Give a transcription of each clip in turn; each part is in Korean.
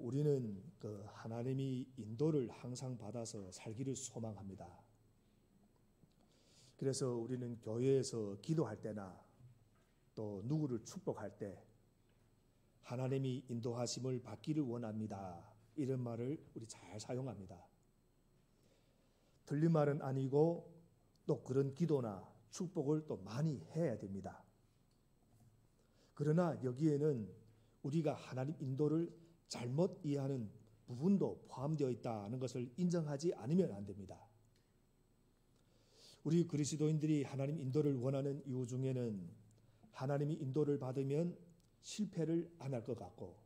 우리는 그 하나님이 인도를 항상 받아서 살기를 소망합니다. 그래서 우리는 교회에서 기도할 때나 또 누구를 축복할 때 하나님이 인도하심을 받기를 원합니다. 이런 말을 우리 잘 사용합니다. 틀린 말은 아니고 또 그런 기도나 축복을 또 많이 해야 됩니다. 그러나 여기에는 우리가 하나님 인도를 잘못 이해하는 부분도 포함되어 있다는 것을 인정하지 않으면 안 됩니다. 우리 그리스도인들이 하나님 인도를 원하는 이유 중에는 하나님이 인도를 받으면 실패를 안 할 것 같고,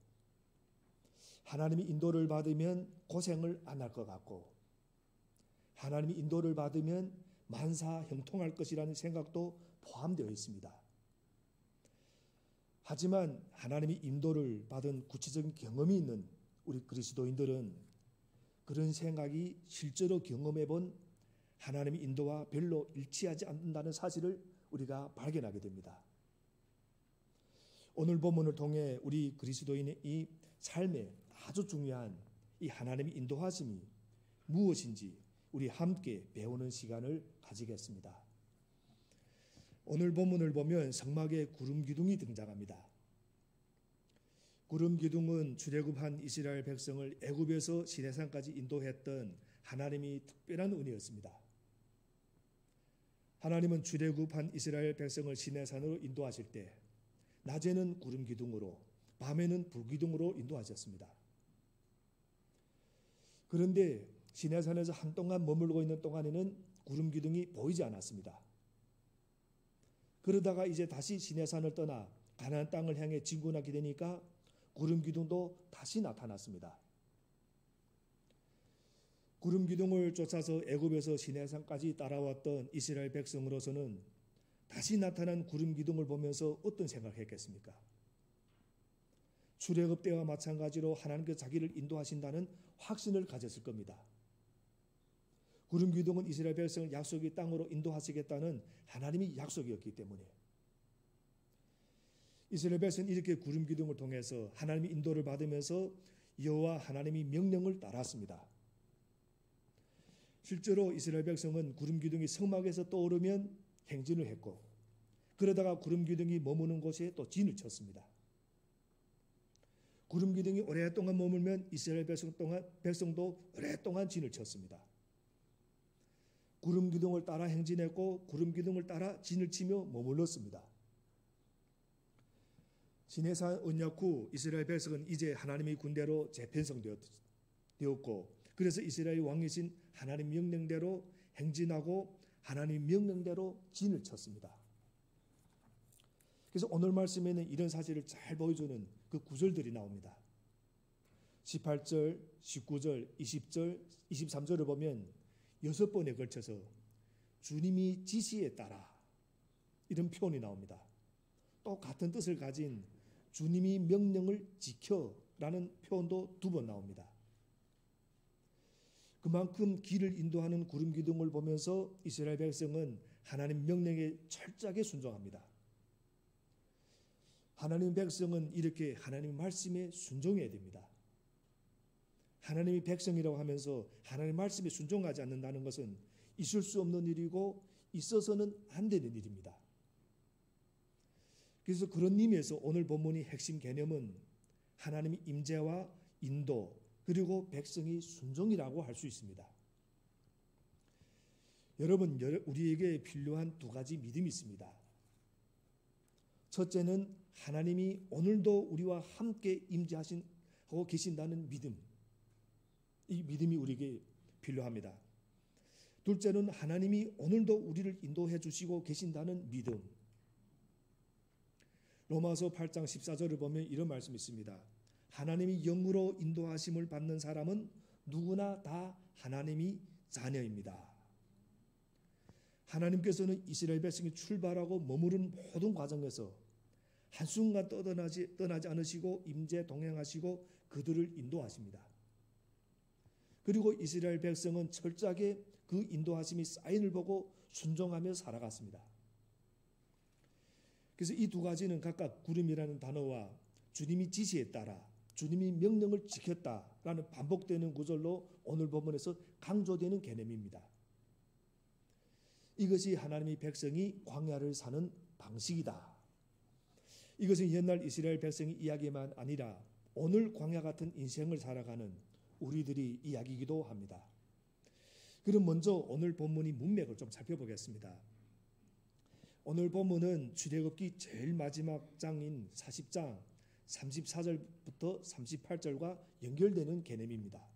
하나님이 인도를 받으면 고생을 안 할 것 같고, 하나님이 인도를 받으면 만사 형통할 것이라는 생각도 포함되어 있습니다. 하지만 하나님이 인도를 받은 구체적인 경험이 있는 우리 그리스도인들은 그런 생각이 실제로 경험해 본 하나님의 인도와 별로 일치하지 않는다는 사실을 우리가 발견하게 됩니다. 오늘 본문을 통해 우리 그리스도인의 이 삶에 아주 중요한 이 하나님의 인도하심이 무엇인지 우리 함께 배우는 시간을 가지겠습니다. 오늘 본문을 보면 성막에 구름 기둥이 등장합니다. 구름 기둥은 출애굽한 이스라엘 백성을 애굽에서 시내산까지 인도했던 하나님이 특별한 은혜였습니다. 하나님은 출애굽한 이스라엘 백성을 시내산으로 인도하실 때 낮에는 구름 기둥으로 밤에는 불 기둥으로 인도하셨습니다. 그런데 시내산에서 한동안 머물고 있는 동안에는 구름 기둥이 보이지 않았습니다. 그러다가 이제 다시 시내산을 떠나 가나안 땅을 향해 진군하게 되니까 구름 기둥도 다시 나타났습니다. 구름 기둥을 쫓아서 애굽에서 시내산까지 따라왔던 이스라엘 백성으로서는 다시 나타난 구름 기둥을 보면서 어떤 생각을 했겠습니까? 출애굽 때와 마찬가지로 하나님께서 자기를 인도하신다는 확신을 가졌을 겁니다. 구름 기둥은 이스라엘 백성을 약속의 땅으로 인도하시겠다는 하나님의 약속이었기 때문에 이스라엘 백성은 이렇게 구름 기둥을 통해서 하나님의 인도를 받으면서 여호와 하나님의 명령을 따랐습니다. 실제로 이스라엘 백성은 구름 기둥이 성막에서 떠오르면 행진을 했고, 그러다가 구름 기둥이 머무는 곳에 또 진을 쳤습니다. 구름 기둥이 오랫동안 머물면 이스라엘 백성도 오랫동안 진을 쳤습니다. 구름 기둥을 따라 행진했고 구름 기둥을 따라 진을 치며 머물렀습니다. 시내산 언약 후 이스라엘 백성은 이제 하나님의 군대로 재편성되었고, 그래서 이스라엘 왕이신 하나님 명령대로 행진하고 하나님 명령대로 진을 쳤습니다. 그래서 오늘 말씀에는 이런 사실을 잘 보여주는 그 구절들이 나옵니다. 18절, 19절, 20절, 23절을 보면 6번에 걸쳐서 주님이 지시에 따라 이런 표현이 나옵니다. 또 같은 뜻을 가진 주님이 명령을 지켜라는 표현도 2번 나옵니다. 그만큼 길을 인도하는 구름 기둥을 보면서 이스라엘 백성은 하나님 명령에 철저하게 순종합니다. 하나님 백성은 이렇게 하나님 말씀에 순종해야 됩니다. 하나님이 백성이라고 하면서 하나님 말씀에 순종하지 않는다는 것은 있을 수 없는 일이고 있어서는 안 되는 일입니다. 그래서 그런 의미에서 오늘 본문의 핵심 개념은 하나님의 임재와 인도 그리고 백성의 순종이라고 할 수 있습니다. 여러분, 우리에게 필요한 2가지 믿음이 있습니다. 첫째는 하나님이 오늘도 우리와 함께 임재하고 계신다는 믿음. 이 믿음이 우리에게 필요합니다. 둘째는 하나님이 오늘도 우리를 인도해 주시고 계신다는 믿음. 로마서 8장 14절을 보면 이런 말씀이 있습니다. 하나님이 영으로 인도하심을 받는 사람은 누구나 다 하나님이 자녀입니다. 하나님께서는 이스라엘 백성이 출발하고 머무른 모든 과정에서 한순간 떠나지 않으시고 임재 동행하시고 그들을 인도하십니다. 그리고 이스라엘 백성은 철저하게 그 인도하심이 사인을 보고 순종하며 살아갔습니다. 그래서 이 2가지는 각각 구름이라는 단어와 주님이 지시에 따라 주님이 명령을 지켰다라는 반복되는 구절로 오늘 본문에서 강조되는 개념입니다. 이것이 하나님의 백성이 광야를 사는 방식이다. 이것은 옛날 이스라엘 백성의 이야기만 아니라 오늘 광야 같은 인생을 살아가는 우리들이 이야기이기도 합니다. 그럼 먼저 오늘 본문의 문맥을 좀 살펴보겠습니다. 오늘 본문은 출애굽기 제일 마지막 장인 40장 34절부터 38절과 연결되는 개념입니다.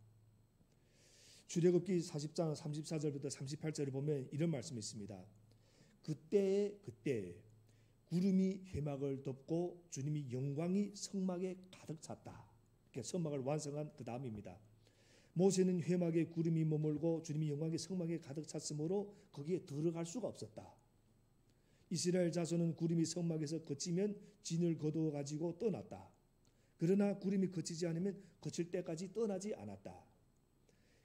출애굽기 40장 34절부터 38절을 보면 이런 말씀이 있습니다. 그때에 구름이 회막을 덮고 주님이 영광이 성막에 가득 찼다. 성막을 완성한 그 다음입니다. 모세는 회막에 구름이 머물고 주님이 영광이 성막에 가득 찼으므로 거기에 들어갈 수가 없었다. 이스라엘 자손은 구름이 성막에서 그치면 진을 거두어 가지고 떠났다. 그러나 구름이 그치지 않으면 그칠 때까지 떠나지 않았다.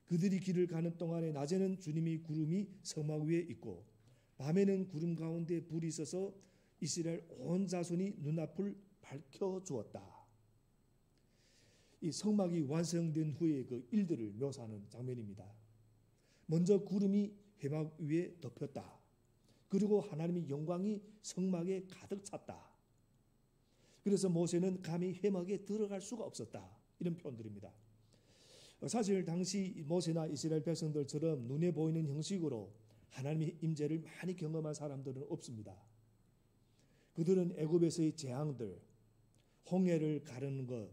그들이 길을 가는 동안에 낮에는 주님이 구름이 성막 위에 있고 밤에는 구름 가운데 불이 있어서 이스라엘 온 자손이 눈앞을 밝혀주었다. 이 성막이 완성된 후에 그 일들을 묘사하는 장면입니다. 먼저 구름이 회막 위에 덮였다. 그리고 하나님의 영광이 성막에 가득 찼다. 그래서 모세는 감히 회막에 들어갈 수가 없었다. 이런 표현들입니다. 사실 당시 모세나 이스라엘 백성들처럼 눈에 보이는 형식으로 하나님의 임재를 많이 경험한 사람들은 없습니다. 그들은 애굽에서의 재앙들, 홍해를 가르는 것,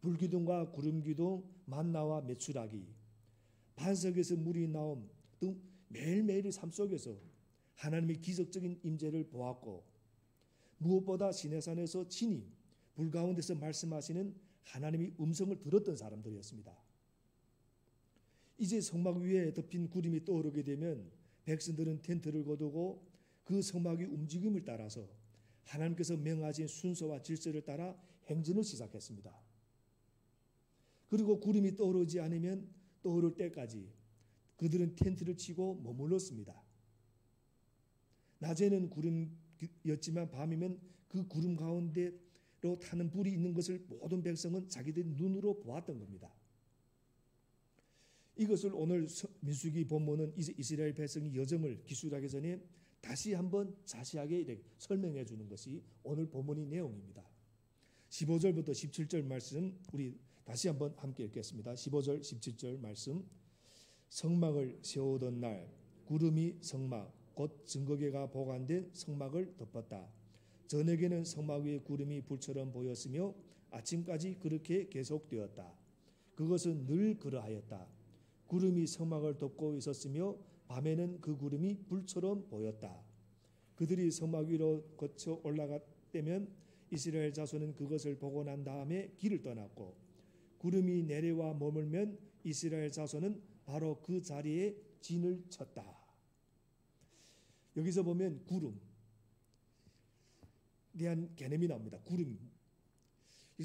불기둥과 구름기둥, 만나와 메추라기, 반석에서 물이 나옴 등 매일매일의 삶 속에서 하나님의 기적적인 임재를 보았고 무엇보다 시내산에서 친히 불 가운데서 말씀하시는 하나님의 음성을 들었던 사람들이었습니다. 이제 성막 위에 덮인 구름이 떠오르게 되면 백성들은 텐트를 거두고 그 성막의 움직임을 따라서 하나님께서 명하신 순서와 질서를 따라 행진을 시작했습니다. 그리고 구름이 떠오르지 않으면 떠오를 때까지 그들은 텐트를 치고 머물렀습니다. 낮에는 구름이었지만 밤이면 그 구름 가운데로 타는 불이 있는 것을 모든 백성은 자기들 눈으로 보았던 겁니다. 이것을 오늘 민수기 본문은 이제 이스라엘 백성의 여정을 기술하기 전에 다시 한번 자세하게 설명해 주는 것이 오늘 본문의 내용입니다. 15절부터 17절 말씀 우리 다시 한번 함께 읽겠습니다. 15절 17절 말씀. 성막을 세우던 날 구름이 성막 곧 증거궤가 보관된 성막을 덮었다. 저녁에는 성막 위에 구름이 불처럼 보였으며 아침까지 그렇게 계속되었다. 그것은 늘 그러하였다. 구름이 성막을 덮고 있었으며 밤에는 그 구름이 불처럼 보였다. 그들이 성막 위로 거쳐 올라갔다면 이스라엘 자손은 그것을 보고 난 다음에 길을 떠났고 구름이 내려와 머물면 이스라엘 자손은 바로 그 자리에 진을 쳤다. 여기서 보면 구름 대한 개념이 나옵니다. 구름.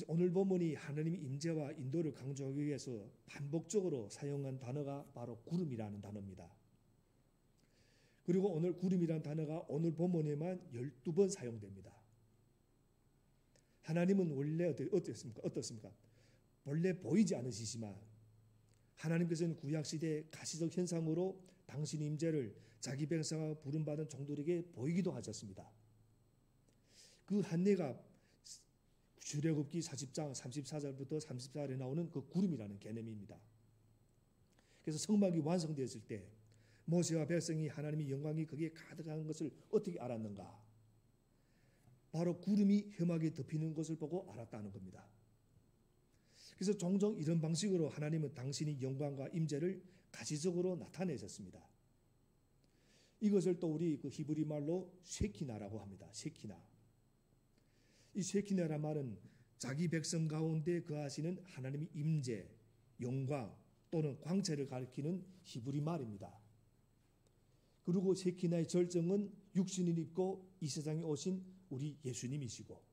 오늘 본문이 하나님의 임재와 인도를 강조하기 위해서 반복적으로 사용한 단어가 바로 구름이라는 단어입니다. 그리고 오늘 구름이라는 단어가 오늘 본문에만 12번 사용됩니다. 하나님은 원래 어떻습니까? 원래 보이지 않으시지만 하나님께서는 구약시대 가시적 현상으로 당신의 임재를 자기 백성과 부름받은 종들에게 보이기도 하셨습니다. 그 한례가 출애굽기 40장 34절부터 34절에 나오는 그 구름이라는 개념입니다. 그래서 성막이 완성되었을 때 모세와 백성이 하나님의 영광이 거기에 가득한 것을 어떻게 알았는가? 바로 구름이 회막에 덮이는 것을 보고 알았다는 겁니다. 그래서 종종 이런 방식으로 하나님은 당신의 영광과 임재를 가시적으로 나타내셨습니다. 이것을 또 우리 그 히브리 말로 쉐키나라고 합니다. 쉐키나. 이 쉐키나라 말은 자기 백성 가운데 거하시는 하나님의 임재, 영광 또는 광채를 가리키는 히브리 말입니다. 그리고 쉐키나의 절정은 육신을 입고 이 세상에 오신 우리 예수님이시고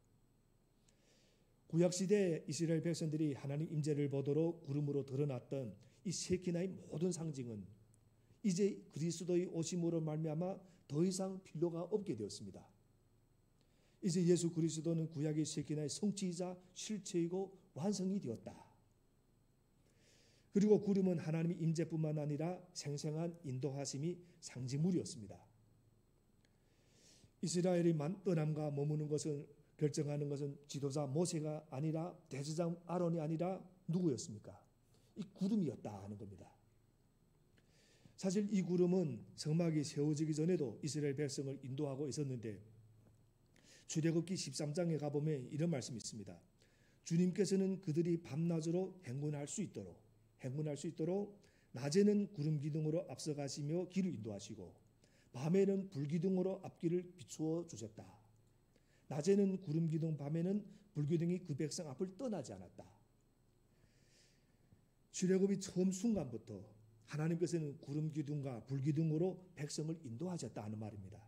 구약시대 이스라엘 백성들이 하나님 임재를 보도록 구름으로 드러났던 이 쉐키나의 모든 상징은 이제 그리스도의 오심으로 말미암아 더 이상 필요가 없게 되었습니다. 이제 예수 그리스도는 구약의 세기나의 성취이자 실체이고 완성이 되었다. 그리고 구름은 하나님의 임재뿐만 아니라 생생한 인도하심이 상징물이었습니다. 이스라엘이 떠남과 머무는 것을 결정하는 것은 지도자 모세가 아니라 대제사장 아론이 아니라 누구였습니까? 이 구름이었다 하는 겁니다. 사실 이 구름은 성막이 세워지기 전에도 이스라엘 백성을 인도하고 있었는데 출애굽기 13장에 가보면 이런 말씀이 있습니다. 주님께서는 그들이 밤낮으로 행군할 수 있도록 낮에는 구름 기둥으로 앞서가시며 길을 인도하시고 밤에는 불 기둥으로 앞길을 비추어 주셨다. 낮에는 구름 기둥, 밤에는 불 기둥이 그 백성 앞을 떠나지 않았다. 출애굽이 처음 순간부터 하나님께서는 구름 기둥과 불 기둥으로 백성을 인도하셨다 하는 말입니다.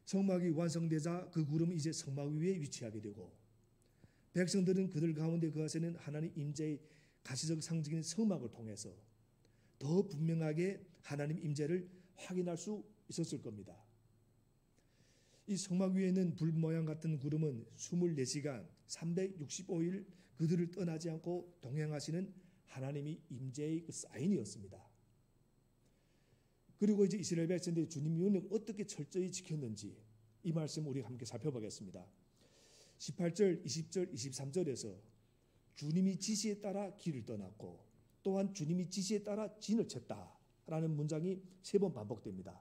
성막이 완성되자 그 구름은 이제 성막 위에 위치하게 되고 백성들은 그들 가운데 거하시는 하나님 임재의 가시적 상징인 성막을 통해서 더 분명하게 하나님 임재를 확인할 수 있었을 겁니다. 이 성막 위에는 불 모양 같은 구름은 24시간 365일 그들을 떠나지 않고 동행하시는 하나님이 임재의 그 사인이었습니다. 그리고 이제 이스라엘 백성들이 주님 명령을 어떻게 철저히 지켰는지 이 말씀 우리가 함께 살펴보겠습니다. 18절, 20절, 23절에서 주님이 지시에 따라 길을 떠났고 또한 주님이 지시에 따라 진을 쳤다라는 문장이 3번 반복됩니다.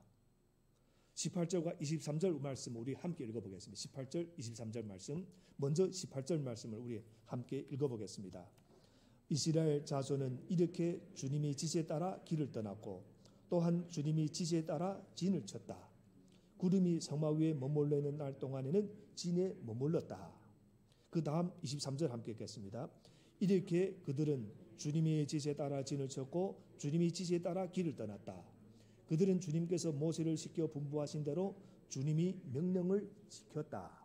18절과 23절 말씀 우리 함께 읽어보겠습니다. 18절, 23절 말씀, 먼저 18절 말씀을 우리 함께 읽어보겠습니다. 이스라엘 자손은 이렇게 주님이 지시에 따라 길을 떠났고 또한 주님이 지시에 따라 진을 쳤다. 구름이 성막 위에 머물러 있는 날 동안에는 진에 머물렀다. 그 다음 23절 함께 읽겠습니다. 이렇게 그들은 주님의 지시에 따라 진을 쳤고 주님이 지시에 따라 길을 떠났다. 그들은 주님께서 모세를 시켜 분부하신 대로 주님이 명령을 지켰다.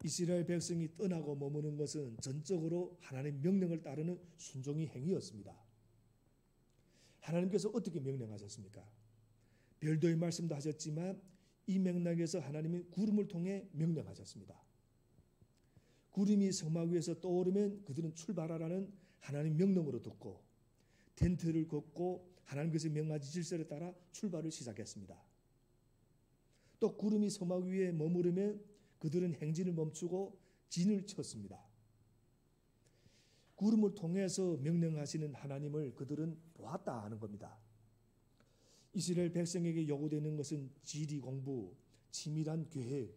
이스라엘 백성이 떠나고 머무는 것은 전적으로 하나님의 명령을 따르는 순종의 행위였습니다. 하나님께서 어떻게 명령하셨습니까? 별도의 말씀도 하셨지만 이 맥락에서 하나님이 구름을 통해 명령하셨습니다. 구름이 성막 위에서 떠오르면 그들은 출발하라는 하나님의 명령으로 듣고 텐트를 걷고 하나님께서 명하신 질서에 따라 출발을 시작했습니다. 또 구름이 성막 위에 머무르면 그들은 행진을 멈추고 진을 쳤습니다. 구름을 통해서 명령하시는 하나님을 그들은 보았다 하는 겁니다. 이스라엘 백성에게 요구되는 것은 지리 공부, 치밀한 계획,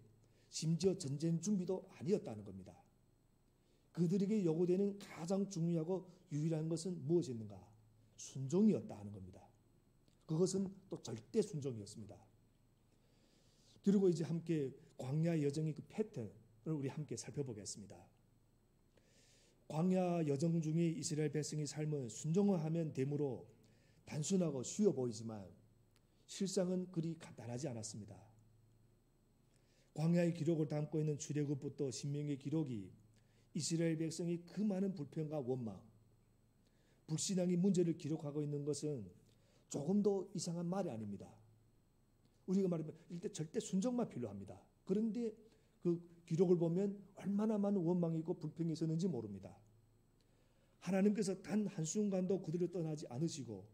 심지어 전쟁 준비도 아니었다는 겁니다. 그들에게 요구되는 가장 중요하고 유일한 것은 무엇이었는가? 순종이었다 하는 겁니다. 그것은 또 절대 순종이었습니다. 그리고 이제 함께 광야 여정의 그 패턴을 우리 함께 살펴보겠습니다. 광야 여정 중에 이스라엘 백성의 삶은 순종하면 되므로 단순하고 쉬워 보이지만 실상은 그리 간단하지 않았습니다. 광야의 기록을 담고 있는 출애굽부터 신명기 기록이 이스라엘 백성의 그 많은 불평과 원망, 불신앙의 문제를 기록하고 있는 것은 조금도 이상한 말이 아닙니다. 우리가 말하면 일단 절대 순종만 필요합니다. 그런데 그 기록을 보면 얼마나 많은 원망이고 불평이 있었는지 모릅니다. 하나님께서 단 한순간도 그들을 떠나지 않으시고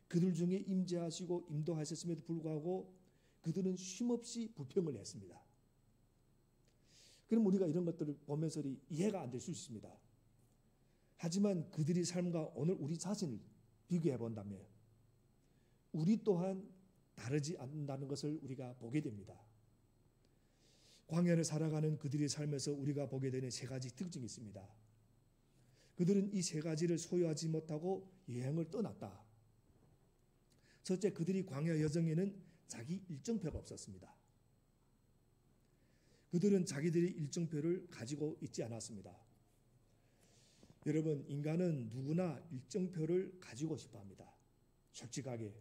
그들 중에 임재하시고 인도하셨음에도 불구하고 그들은 쉼없이 불평을 했습니다. 그럼 우리가 이런 것들을 보면서 이해가 안 될 수 있습니다. 하지만 그들의 삶과 오늘 우리 자신을 비교해 본다면 우리 또한 다르지 않는다는 것을 우리가 보게 됩니다. 광야를 살아가는 그들의 삶에서 우리가 보게 되는 3가지 특징이 있습니다. 그들은 이 3가지를 소유하지 못하고 여행을 떠났다. 첫째, 그들이 광야 여정에는 자기 일정표가 없었습니다. 그들은 자기들의 일정표를 가지고 있지 않았습니다. 여러분, 인간은 누구나 일정표를 가지고 싶어 합니다. 솔직하게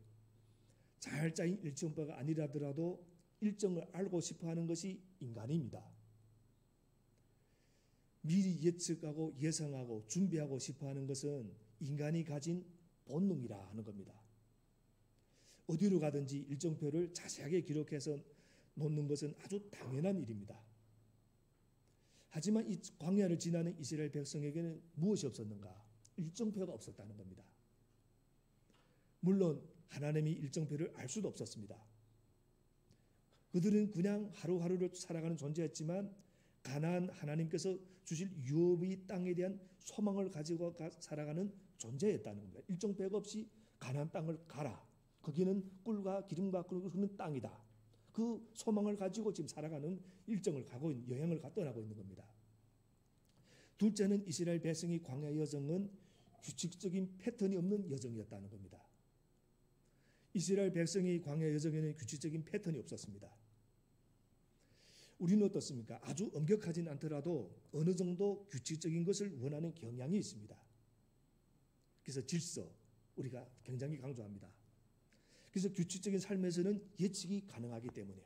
잘 짜인 일정표가 아니라더라도 일정을 알고 싶어 하는 것이 인간입니다. 미리 예측하고 예상하고 준비하고 싶어 하는 것은 인간이 가진 본능이라 하는 겁니다. 어디로 가든지 일정표를 자세하게 기록해서 놓는 것은 아주 당연한 일입니다. 하지만 이 광야를 지나는 이스라엘 백성에게는 무엇이 없었는가? 일정표가 없었다는 겁니다. 물론 하나님이 일정표를 알 수도 없었습니다. 그들은 그냥 하루하루를 살아가는 존재였지만 가나안 하나님께서 주실 유업의 땅에 대한 소망을 가지고 살아가는 존재였다는 겁니다. 일정표가 없이 가나안 땅을 가라. 거기는 꿀과 기름과 흐르는 땅이다. 그 소망을 가지고 지금 살아가는 일정을 가고 있는, 여행을 떠나고 있는 겁니다. 둘째는 이스라엘 백성의 광야 여정은 규칙적인 패턴이 없는 여정이었다는 겁니다. 이스라엘 백성의 광야 여정에는 규칙적인 패턴이 없었습니다. 우리는 어떻습니까? 아주 엄격하진 않더라도 어느 정도 규칙적인 것을 원하는 경향이 있습니다. 그래서 질서, 우리가 굉장히 강조합니다. 그래서 규칙적인 삶에서는 예측이 가능하기 때문에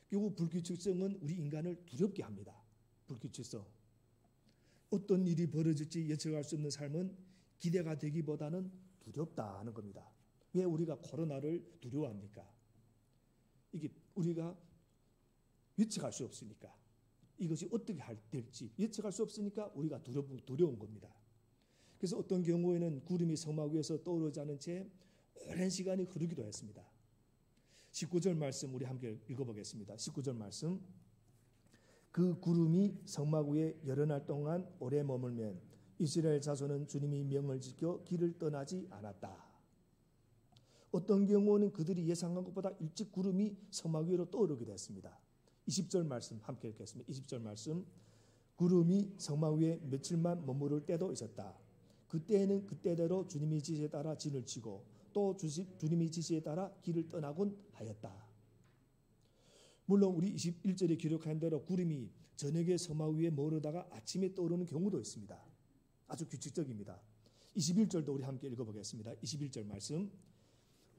결국 불규칙성은 우리 인간을 두렵게 합니다. 불규칙성. 어떤 일이 벌어질지 예측할 수 없는 삶은 기대가 되기보다는 두렵다 하는 겁니다. 왜 우리가 코로나를 두려워합니까? 이게 우리가 예측할 수 없으니까. 이것이 어떻게 될지 예측할 수 없으니까 우리가 두려운 겁니다. 그래서 어떤 경우에는 구름이 성막 위에서 떠오르지 않은 채 오랜 시간이 흐르기도 했습니다. 19절 말씀 우리 함께 읽어보겠습니다. 19절 말씀. 그 구름이 성막 위에 여러 날 동안 오래 머물면 이스라엘 자손은 주님이 명을 지켜 길을 떠나지 않았다. 어떤 경우는 그들이 예상한 것보다 일찍 구름이 성막 위로 떠오르게 됐습니다. 20절 말씀 함께 읽겠습니다. 20절 말씀. 구름이 성막 위에 며칠만 머무를 때도 있었다. 그때에는 그때대로 주님의 지시에 따라 진을 치고 또 주님의 지시에 따라 길을 떠나곤 하였다. 물론 우리 21절에 기록한 대로 구름이 저녁에 성막 위에 머무르다가 아침에 떠오르는 경우도 있습니다. 아주 규칙적입니다. 21절도 우리 함께 읽어보겠습니다. 21절 말씀.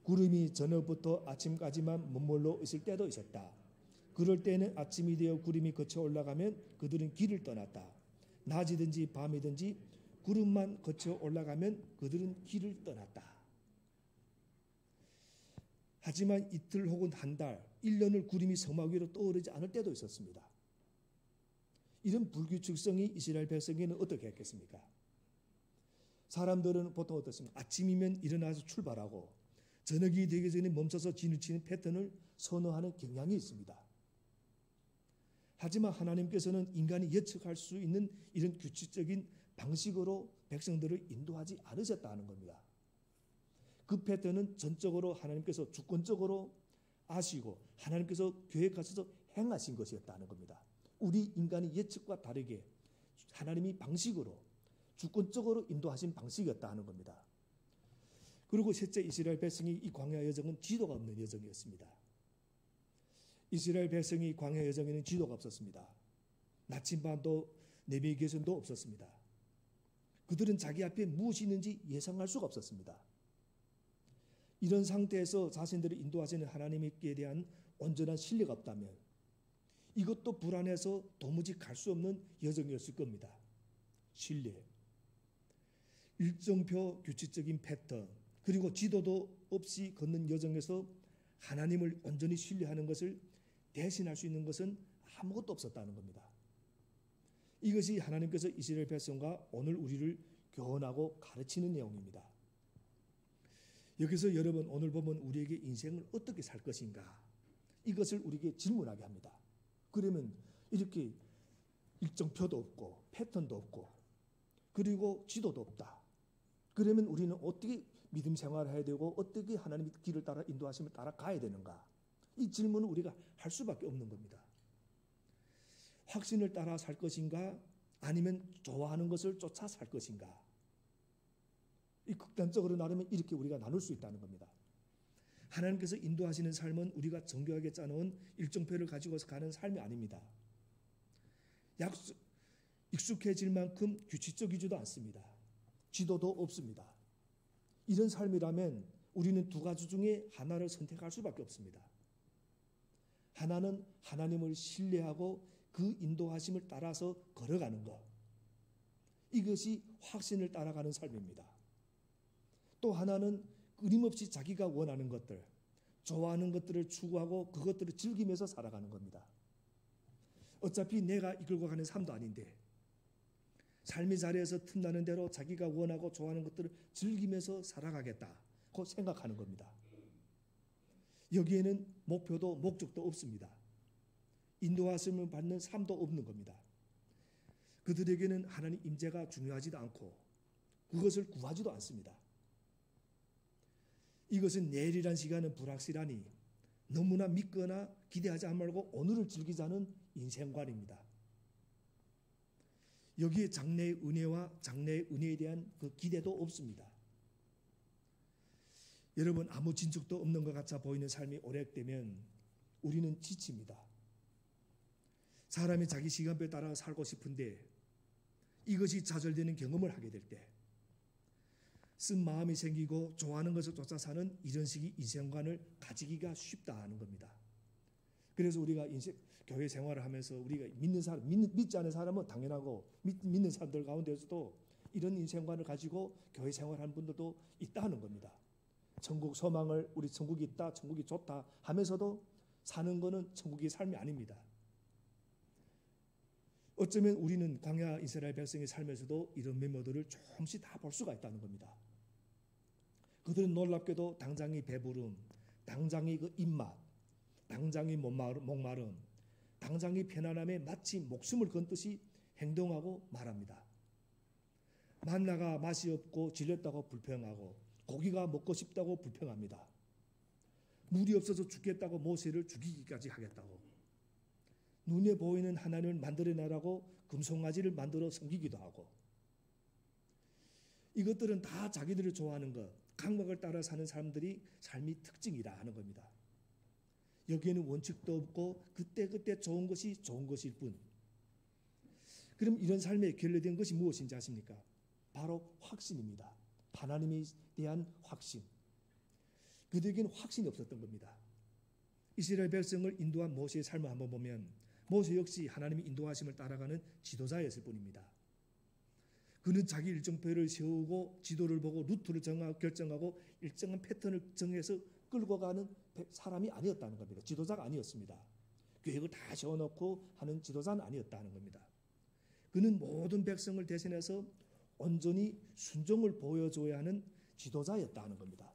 구름이 저녁부터 아침까지만 머물러 있을 때도 있었다. 그럴 때는 아침이 되어 구름이 거쳐 올라가면 그들은 길을 떠났다. 낮이든지 밤이든지 구름만 거쳐 올라가면 그들은 길을 떠났다. 하지만 이틀 혹은 한 달, 1년을 구름이 성막 위로 떠오르지 않을 때도 있었습니다. 이런 불규칙성이 이스라엘 백성에게는 어떻게 했겠습니까? 사람들은 보통 어떻습니까? 아침이면 일어나서 출발하고 저녁이 되기 전에 멈춰서 진을 치는 패턴을 선호하는 경향이 있습니다. 하지만 하나님께서는 인간이 예측할 수 있는 이런 규칙적인 방식으로 백성들을 인도하지 않으셨다는 겁니다. 그 패턴은 전적으로 하나님께서 주권적으로 아시고 하나님께서 계획하셔서 행하신 것이었다는 겁니다. 우리 인간의 예측과 다르게 하나님이 방식으로 주권적으로 인도하신 방식이었다 하는 겁니다. 그리고 셋째, 이스라엘 백성이 이 광야 여정은 지도가 없는 여정이었습니다. 이스라엘 백성이 광야 여정에는 지도가 없었습니다. 나침반도 내비게이션도 없었습니다. 그들은 자기 앞에 무엇이 있는지 예상할 수가 없었습니다. 이런 상태에서 자신들을 인도하시는 하나님께 대한 온전한 신뢰가 없다면 이것도 불안해서 도무지 갈 수 없는 여정이었을 겁니다. 신뢰, 일정표 규칙적인 패턴, 그리고 지도도 없이 걷는 여정에서 하나님을 온전히 신뢰하는 것을 대신할 수 있는 것은 아무것도 없었다는 겁니다. 이것이 하나님께서 이스라엘 백성과 오늘 우리를 교훈하고 가르치는 내용입니다. 여기서 여러분 오늘 보면 우리에게 인생을 어떻게 살 것인가 이것을 우리에게 질문하게 합니다. 그러면 이렇게 일정표도 없고 패턴도 없고 그리고 지도도 없다. 그러면 우리는 어떻게 믿음 생활을 해야 되고 어떻게 하나님의 길을 따라 인도하심을 따라 가야 되는가? 이 질문을 우리가 할 수밖에 없는 겁니다. 확신을 따라 살 것인가 아니면 좋아하는 것을 쫓아 살 것인가? 이 극단적으로 나누면 이렇게 우리가 나눌 수 있다는 겁니다. 하나님께서 인도하시는 삶은 우리가 정교하게 짜놓은 일정표를 가지고서 가는 삶이 아닙니다. 익숙해질 만큼 규칙적이지도 않습니다. 지도도 없습니다. 이런 삶이라면 우리는 두 가지 중에 하나를 선택할 수밖에 없습니다. 하나는 하나님을 신뢰하고 그 인도하심을 따라서 걸어가는 것. 이것이 확신을 따라가는 삶입니다. 또 하나는 끊임없이 자기가 원하는 것들, 좋아하는 것들을 추구하고 그것들을 즐기면서 살아가는 겁니다. 어차피 내가 이끌고 가는 삶도 아닌데 삶의 자리에서 틈나는 대로 자기가 원하고 좋아하는 것들을 즐기면서 살아가겠다고 생각하는 겁니다. 여기에는 목표도 목적도 없습니다. 인도하심을 받는 삶도 없는 겁니다. 그들에게는 하나님 임재가 중요하지도 않고 그것을 구하지도 않습니다. 이것은 내일이란 시간은 불확실하니 너무나 믿거나 기대하지 말고 오늘을 즐기자는 인생관입니다. 여기에 장래의 은혜와 장래의 은혜에 대한 그 기대도 없습니다. 여러분, 아무 진척도 없는 것 같아 보이는 삶이 오래되면 우리는 지칩니다. 사람이 자기 시간표에 따라 살고 싶은데 이것이 좌절되는 경험을 하게 될 때 쓴 마음이 생기고 좋아하는 것을 쫓아 사는 이런 식의 인생관을 가지기가 쉽다 하는 겁니다. 그래서 우리가 교회 생활을 하면서 우리가 믿는 사람, 믿지 않은 사람은 당연하고 믿는 사람들 가운데서도 이런 인생관을 가지고 교회 생활하는 분들도 있다는 겁니다. 천국 소망을 우리 천국이 있다, 천국이 좋다 하면서도 사는 것은 천국의 삶이 아닙니다. 어쩌면 우리는 광야 이스라엘 백성의 삶에서도 이런 면모들을 조금씩 다 볼 수가 있다는 겁니다. 그들은 놀랍게도 당장의 배부름, 당장의 그 입맛, 당장의 목마름, 당장의 편안함에 마치 목숨을 건 듯이 행동하고 말합니다. 만나가 맛이 없고 질렸다고 불평하고 고기가 먹고 싶다고 불평합니다. 물이 없어서 죽겠다고 모세를 죽이기까지 하겠다고. 눈에 보이는 하나님을 만들어내라고 금송아지를 만들어 섬기기도 하고. 이것들은 다 자기들이 좋아하는 것, 감각을 따라 사는 사람들이 삶의 특징이라 하는 겁니다. 여기에는 원칙도 없고 그때그때 좋은 것이 좋은 것일 뿐. 그럼 이런 삶에 결례된 것이 무엇인지 아십니까? 바로 확신입니다. 하나님에 대한 확신. 그들에게는 확신이 없었던 겁니다. 이스라엘 백성을 인도한 모세의 삶을 한번 보면 모세 역시 하나님의 인도하심을 따라가는 지도자였을 뿐입니다. 그는 자기 일정표를 세우고 지도를 보고 루트를 결정하고 일정한 패턴을 정해서 끌고 가는 사람이 아니었다는 겁니다. 지도자가 아니었습니다. 계획을 다 세워놓고 하는 지도자는 아니었다는 겁니다. 그는 모든 백성을 대신해서 온전히 순종을 보여줘야 하는 지도자였다는 겁니다.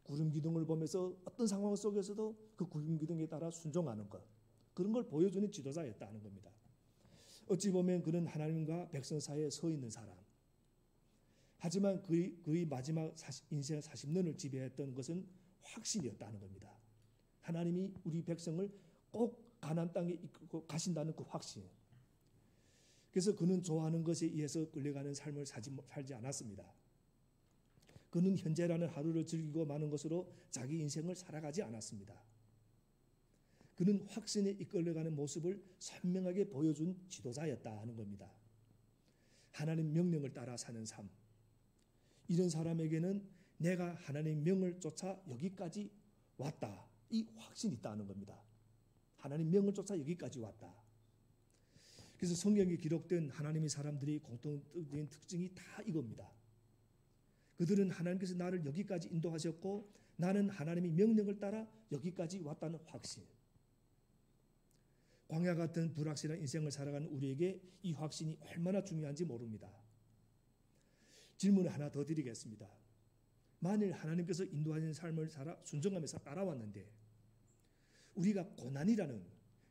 구름 기둥을 보면서 어떤 상황 속에서도 그 구름 기둥에 따라 순종하는 것, 그런 걸 보여주는 지도자였다는 겁니다. 어찌 보면 그는 하나님과 백성 사이에 서 있는 사람. 하지만 그의 마지막 인생 40년을 지배했던 것은 확신이었다는 겁니다. 하나님이 우리 백성을 꼭 가나안 땅에 이끌고 가신다는 그 확신. 그래서 그는 좋아하는 것에 의해서 끌려가는 삶을 살지 않았습니다. 그는 현재라는 하루를 즐기고 마는 것으로 자기 인생을 살아가지 않았습니다. 그는 확신에 이끌려가는 모습을 선명하게 보여준 지도자였다 하는 겁니다. 하나님 명령을 따라 사는 삶. 이런 사람에게는 내가 하나님 명을 쫓아 여기까지 왔다. 이 확신이 있다는 겁니다. 하나님 명을 쫓아 여기까지 왔다. 그래서 성경에 기록된 하나님의 사람들이 공통된 특징이 다 이겁니다. 그들은 하나님께서 나를 여기까지 인도하셨고 나는 하나님의 명령을 따라 여기까지 왔다는 확신. 광야 같은 불확실한 인생을 살아가는 우리에게 이 확신이 얼마나 중요한지 모릅니다. 질문을 하나 더 드리겠습니다. 만일 하나님께서 인도하는 삶을 순종하면서 따라왔는데 우리가 고난이라는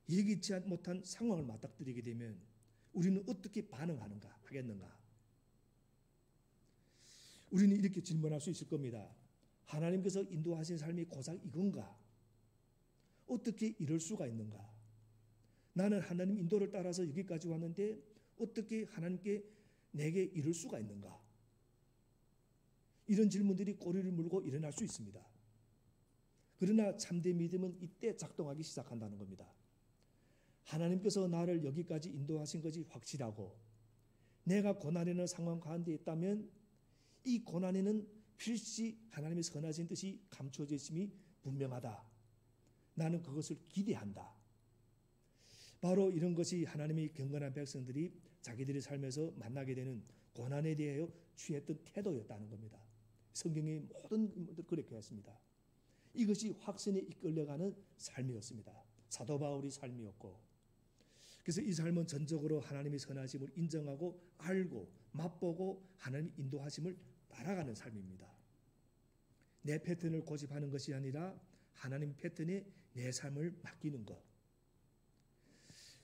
예기치 못한 상황을 맞닥뜨리게 되면 우리는 어떻게 반응하는가 하겠는가? 우리는 이렇게 질문할 수 있을 겁니다. 하나님께서 인도하신 삶이 고작 이건가? 어떻게 이럴 수가 있는가? 나는 하나님 인도를 따라서 여기까지 왔는데 어떻게 하나님께 내게 이럴 수가 있는가? 이런 질문들이 꼬리를 물고 일어날 수 있습니다. 그러나 참된 믿음은 이때 작동하기 시작한다는 겁니다. 하나님께서 나를 여기까지 인도하신 것이 확실하고 내가 고난이라는 상황 가운데 있다면 이 고난에는 필시 하나님의 선하신 뜻이 감춰져 있음이 분명하다. 나는 그것을 기대한다. 바로 이런 것이 하나님의 경건한 백성들이 자기들의 삶에서 만나게 되는 고난에 대하여 취했던 태도였다는 겁니다. 성경의 모든 인물들 그렇게 했습니다. 이것이 확신에 이끌려가는 삶이었습니다. 사도 바울의 삶이었고, 그래서 이 삶은 전적으로 하나님의 선하심을 인정하고 알고 맛보고 하나님의 인도하심을 따라가는 삶입니다. 내 패턴을 고집하는 것이 아니라 하나님 패턴에 내 삶을 맡기는 것.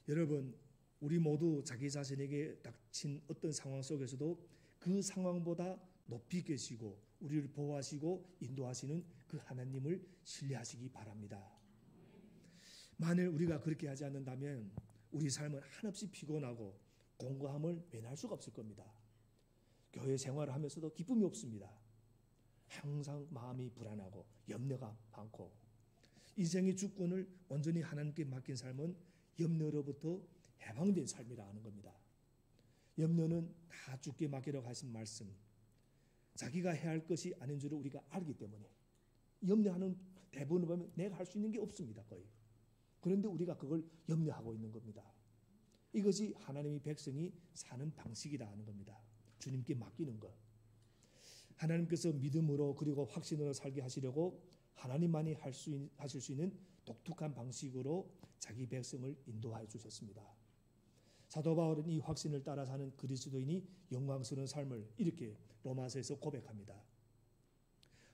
여러분, 우리 모두 자기 자신에게 닥친 어떤 상황 속에서도 그 상황보다 높이 계시고 우리를 보호하시고 인도하시는 그 하나님을 신뢰하시기 바랍니다. 만일 우리가 그렇게 하지 않는다면 우리 삶은 한없이 피곤하고 공고함을 면할 수가 없을 겁니다. 교회 생활을 하면서도 기쁨이 없습니다. 항상 마음이 불안하고 염려가 많고, 인생의 주권을 온전히 하나님께 맡긴 삶은 염려로부터 해방된 삶이라 하는 겁니다. 염려는 다 주께 맡기라고 하신 말씀, 자기가 해야 할 것이 아닌 줄을 우리가 알기 때문에 염려하는 대부분을 보면 내가 할 수 있는 게 없습니다, 거의. 그런데 우리가 그걸 염려하고 있는 겁니다. 이것이 하나님의 백성이 사는 방식이라 하는 겁니다. 주님께 맡기는 것. 하나님께서 믿음으로 그리고 확신으로 살게 하시려고 하나님만이 하실 수 있는 독특한 방식으로 자기 백성을 인도하여 주셨습니다. 사도 바울은 이 확신을 따라 사는 그리스도인이 영광스러운 삶을 이렇게 로마서에서 고백합니다.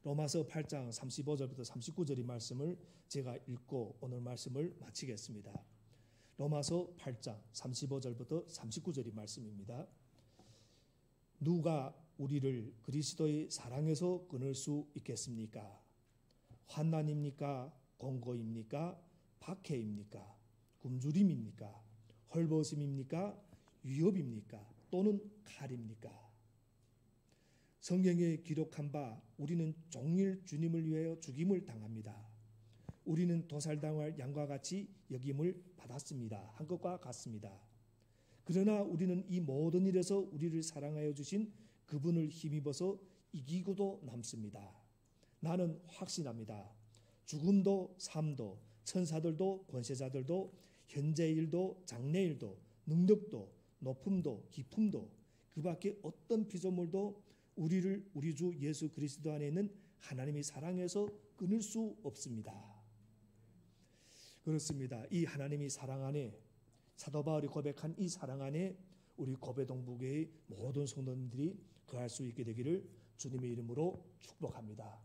로마서 8장 35절부터 39절의 말씀을 제가 읽고 오늘 말씀을 마치겠습니다. 로마서 8장 35절부터 39절의 말씀입니다. 누가 우리를 그리스도의 사랑에서 끊을 수 있겠습니까? 환난입니까? 공고입니까? 박해입니까? 굶주림입니까? 헐벗음입니까? 위협입니까? 또는 칼입니까? 성경에 기록한 바 우리는 종일 주님을 위하여 죽임을 당합니다. 우리는 도살당할 양과 같이 여김을 받았습니다. 한 것과 같습니다. 그러나 우리는 이 모든 일에서 우리를 사랑하여 주신 그분을 힘입어서 이기고도 남습니다. 나는 확신합니다. 죽음도 삶도 천사들도 권세자들도 현재 일도 장래 일도 능력도 높음도 깊음도 그 밖에 어떤 피조물도 우리를 우리 주 예수 그리스도 안에 있는 하나님의 사랑에서 끊을 수 없습니다. 그렇습니다. 이 하나님의 사랑 안에, 사도 바울이 고백한 이 사랑 안에 우리 고배동부교의 모든 성도님들이 거할 수 있게 되기를 주님의 이름으로 축복합니다.